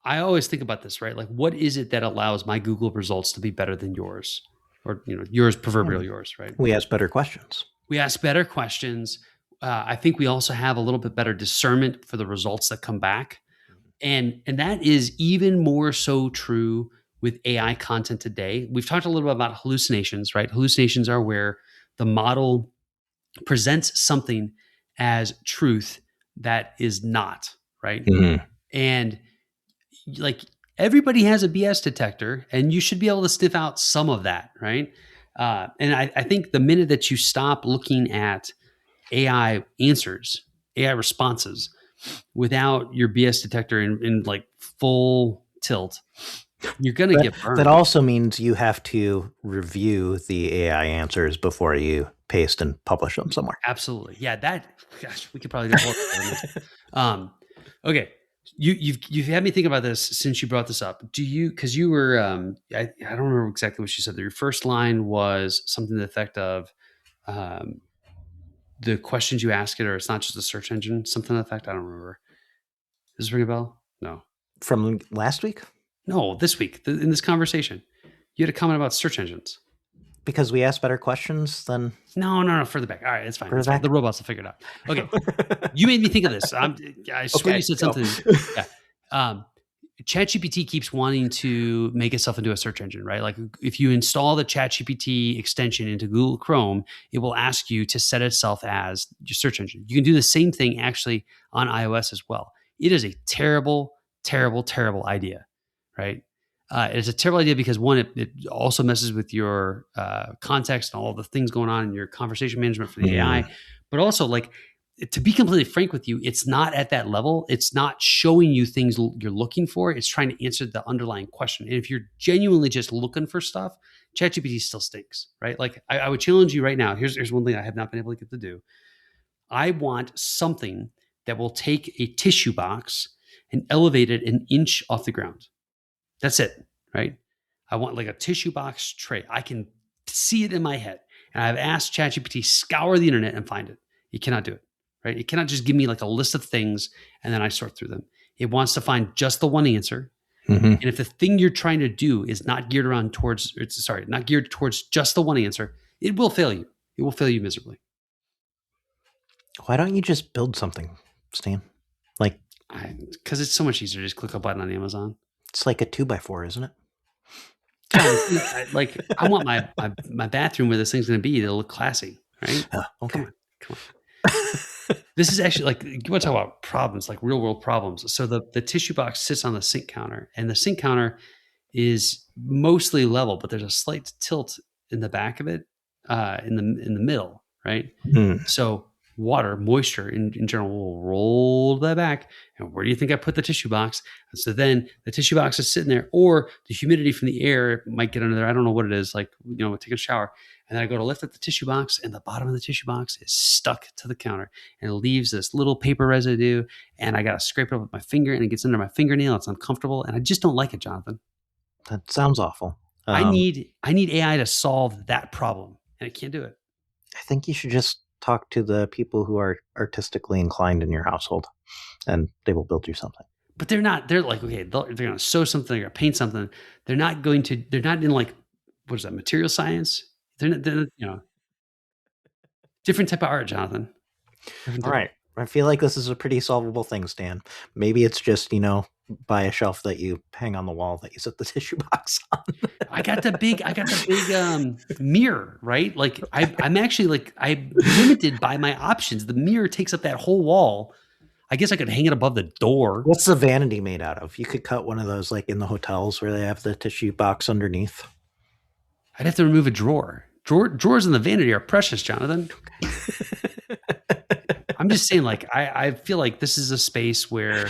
always think about this, right? Like, what is it that allows my Google results to be better than yours, or yours, proverbial yours, right? We ask better questions. I think we also have a little bit better discernment for the results that come back, and that is even more so true with AI content today. We've talked a little bit about hallucinations, right? Hallucinations are where the model presents something as truth that is not, right? And like, everybody has a BS detector, and you should be able to sniff out some of that, right? And I think the minute that you stop looking at AI answers, AI responses, without your BS detector in like full tilt, you're going to get burned. That also means you have to review the AI answers before you paste and publish them somewhere. Absolutely. Yeah. We could probably do more. Okay. You've had me think about this since you brought this up. Because you were, I don't remember exactly what you said. Your first line was something to the effect of, the questions you ask it, or it's not just a search engine, something to the effect. I don't remember. Does this ring a bell? No. From last week? No, this week, in this conversation, you had a comment about search engines. Because we asked better questions than... No, further back. All right, it's fine. The robots will figure it out. Okay. You made me think of this. I swear you said something. Yeah. ChatGPT keeps wanting to make itself into a search engine, right? Like, if you install the ChatGPT extension into Google Chrome, it will ask you to set itself as your search engine. You can do the same thing actually on iOS as well. It is a terrible, terrible, terrible idea, right? It's a terrible idea because, one, it also messes with your context and all the things going on in your conversation management for the AI. But also, like, to be completely frank with you, it's not at that level. It's not showing you things you're looking for. It's trying to answer the underlying question. And if you're genuinely just looking for stuff, ChatGPT still stinks, right? Like, I would challenge you right now. Here's one thing I have not been able to get to do. I want something that will take a tissue box and elevate it an inch off the ground. That's it, right? I want like a tissue box tray. I can see it in my head. And I've asked ChatGPT, scour the internet and find it. It cannot do it, right? It cannot just give me like a list of things and then I sort through them. It wants to find just the one answer. And if the thing you're trying to do is not geared towards just the one answer, it will fail you. It will fail you miserably. Why don't you just build something, Stan? Like, because it's so much easier to just click a button on Amazon. It's like a 2x4, isn't it? I want my bathroom where this thing's going to be to look classy, right? Okay. Come on. This is actually like, you want to talk about problems, like real world problems. So the tissue box sits on the sink counter, and the sink counter is mostly level, but there's a slight tilt in the back of it, in the middle, right? So water, moisture in general will roll that back. And where do you think I put the tissue box? And so then the tissue box is sitting there, or the humidity from the air might get under there. I don't know what it is. Like, take a shower. And then I go to lift up the tissue box, and the bottom of the tissue box is stuck to the counter, and it leaves this little paper residue. And I got to scrape it up with my finger, and it gets under my fingernail. It's uncomfortable. And I just don't like it, Jonathan. That sounds awful. I need AI to solve that problem, and it can't do it. I think you should just talk to the people who are artistically inclined in your household, and they will build you something. But they're not. They're like, okay, they're going to sew something, they're going to paint something. They're not in like, what is that, material science? They're not, different type of art, Jonathan. All right. I feel like this is a pretty solvable thing, Stan. Maybe it's just, buy a shelf that you hang on the wall that you set the tissue box on. I got the big mirror, right? Like I'm actually like, I'm limited by my options. The mirror takes up that whole wall. I guess I could hang it above the door. What's the vanity made out of? You could cut one of those like in the hotels where they have the tissue box underneath. I'd have to remove a drawer. Drawers in the vanity are precious, Jonathan. I'm just saying, like, I feel like this is a space where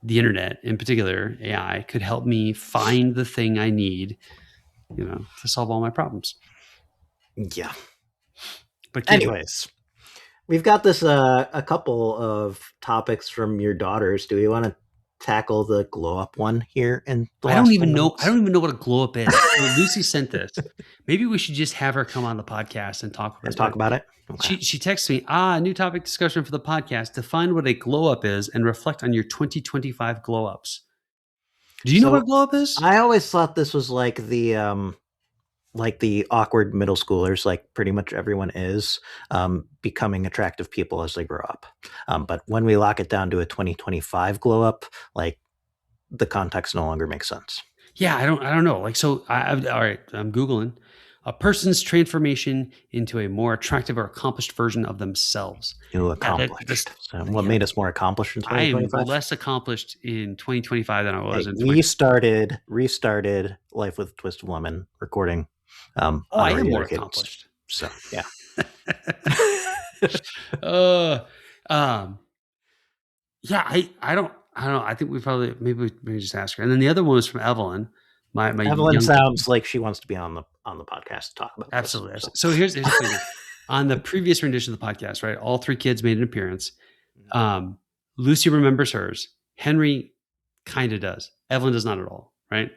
the internet, in particular AI, could help me find the thing I need, to solve all my problems. Yeah. But anyways, we've got this a couple of topics from your daughters. Do we want to tackle the glow up one here? And I don't even know what a glow up is. Lucy sent this. Maybe we should just have her come on the podcast and talk about it. Okay. She texts me, new topic discussion for the podcast. Define what a glow up is and reflect on your 2025 glow ups. Do you know what a glow up is? I always thought this was like the awkward middle schoolers, like pretty much everyone is, becoming attractive people as they grow up. But when we lock it down to a 2025 glow up, like the context no longer makes sense. Yeah, I don't know. Like, so all right, I'm Googling a person's transformation into a more attractive or accomplished version of themselves. Accomplished. What made us more accomplished in 2025? I am less accomplished in 2025 than I was in 2020. Restarted Life with a Twist of Lemon recording. I am more accomplished. So, yeah. Yeah, I don't know. I think maybe we just ask her. And then the other one was from Evelyn. My Evelyn sounds like she wants to be on the podcast to talk about absolutely. This. So here's the thing. On the previous rendition of the podcast, right? All three kids made an appearance. Lucy remembers hers. Henry kind of does. Evelyn does not at all, right?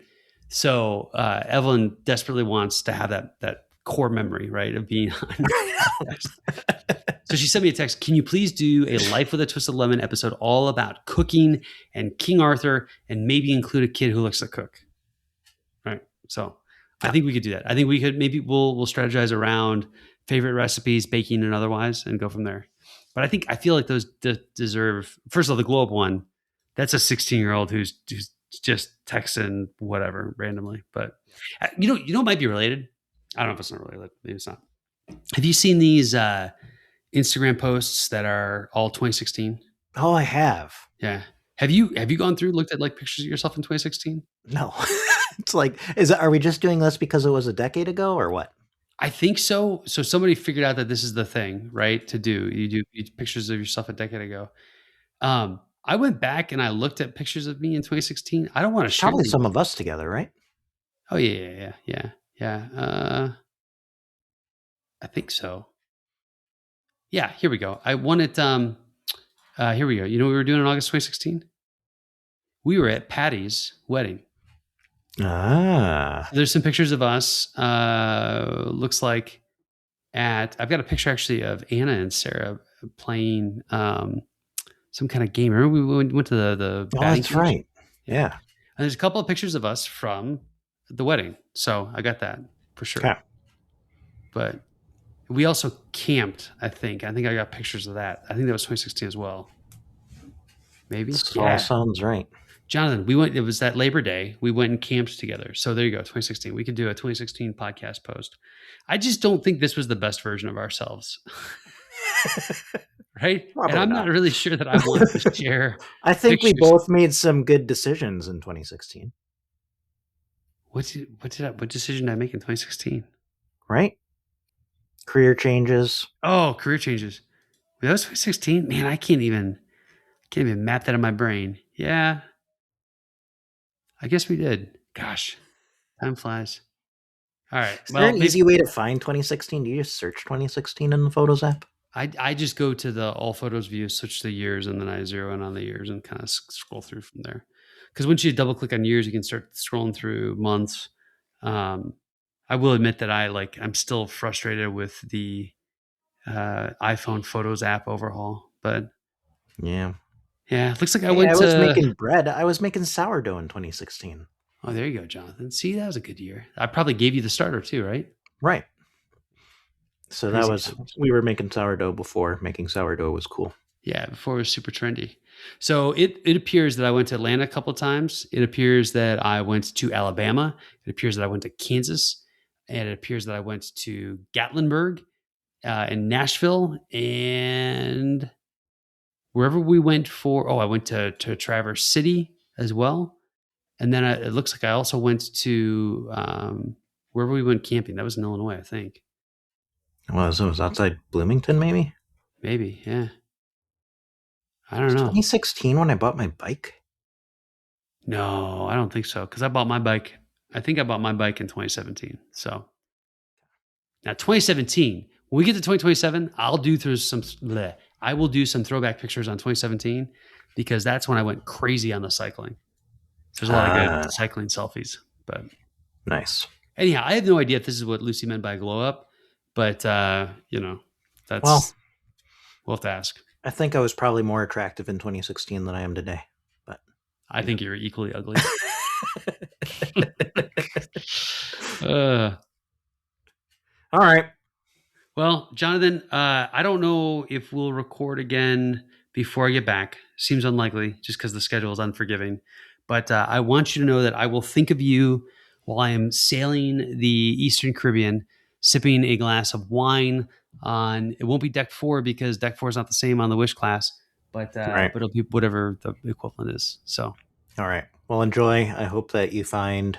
So Evelyn desperately wants to have that core memory, right, of being on. So she sent me a text. Can you please do a Life with a Twist of Lemon episode all about cooking and King Arthur, and maybe include a kid who looks to cook? Right. So I think we could do that. I think we could, maybe we'll strategize around favorite recipes, baking and otherwise, and go from there. But I feel like those deserve, first of all, the glow up one, that's a 16-year-old who's just texting whatever randomly. But you know, it might be related. I don't know if it's not related. Maybe it's not. Have you seen these Instagram posts that are all 2016? Oh, I have. Yeah. Have you gone through, looked at like pictures of yourself in 2016? No. It's like, are we just doing this because it was a decade ago or what? I think so. So somebody figured out that this is the thing, right? To do. You do pictures of yourself a decade ago. I went back and I looked at pictures of me in 2016. I don't want to share. Probably some of us together, right? Oh yeah. I think so. Yeah, here we go. I wanted, here we go. You know what we were doing in August 2016? We were at Patty's wedding. There's some pictures of us. Looks like I've got a picture actually of Anna and Sarah playing some kind of game. Remember we went to the oh, that's right. Yeah. And there's a couple of pictures of us from the wedding. So I got that for sure. Okay. But we also camped, I think. I got pictures of that. I think that was 2016 as well. Maybe. All sounds right. Jonathan, it was that Labor Day. We went and camped together. So there you go, 2016. We could do a 2016 podcast post. I just don't think this was the best version of ourselves. right? Probably And I'm not really sure that I want to share. I think we pictures. both made some good decisions in 2016. What decision did I make in 2016? Right? Career changes. Oh, career changes. That was 2016. Man, I can't even map that in my brain. Yeah, I guess we did. Gosh, time flies. All right. Is there an easy way to find 2016? Do you just search 2016 in the Photos app? I just go to the all photos view, switch the years, and then I zero in on the years and kind of scroll through from there. Because once you double click on years, you can start scrolling through months. I will admit that I'm still frustrated with the iPhone Photos app overhaul, but Yeah. it looks like I was to making bread. I was making sourdough in 2016. Oh, there you go, Jonathan. See, that was a good year. I probably gave you the starter too, right? Right. So we were making sourdough before making sourdough was cool. Yeah, before it was super trendy. So it appears that I went to Atlanta a couple of times. It appears that I went to Alabama. It appears that I went to Kansas. And it appears that I went to Gatlinburg and Nashville and wherever we went I went to Traverse City as well. And then it looks like I also went to wherever we went camping. That was in Illinois, I think. It was outside Bloomington, maybe? Maybe, yeah. I don't know. 2016 when I bought my bike? No, I don't think so. Because I bought my bike. I think I bought my bike in 2017. So now 2017, when we get to 2027, I will do some throwback pictures on 2017 because that's when I went crazy on the cycling. There's a lot of good cycling selfies, but nice. Anyhow, I have no idea if this is what Lucy meant by glow up, but we'll have to ask. I think I was probably more attractive in 2016 than I am today, but I think you're equally ugly. All right. Well, Jonathan, I don't know if we'll record again before I get back. Seems unlikely just because the schedule is unforgiving. But I want you to know that I will think of you while I am sailing the Eastern Caribbean, sipping a glass of wine on, it won't be deck 4 because deck 4 is not the same on the Wish class, but it'll be whatever the equivalent is. So, all right. Well, enjoy. I hope that you find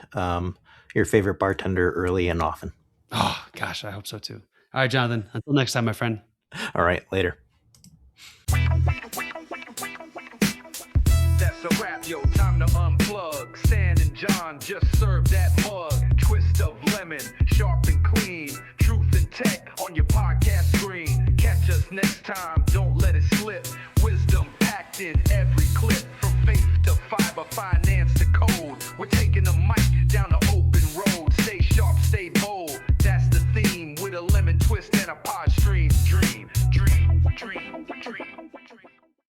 your favorite bartender early and often. Oh, gosh, I hope so too. All right, Jonathan. Until next time, my friend. All right. Later. That's a wrap, yo. Time to unplug. Stan and John just served that mug. Twist of lemon, sharp and clean. Truth and tech on your podcast screen. Catch us next time. Don't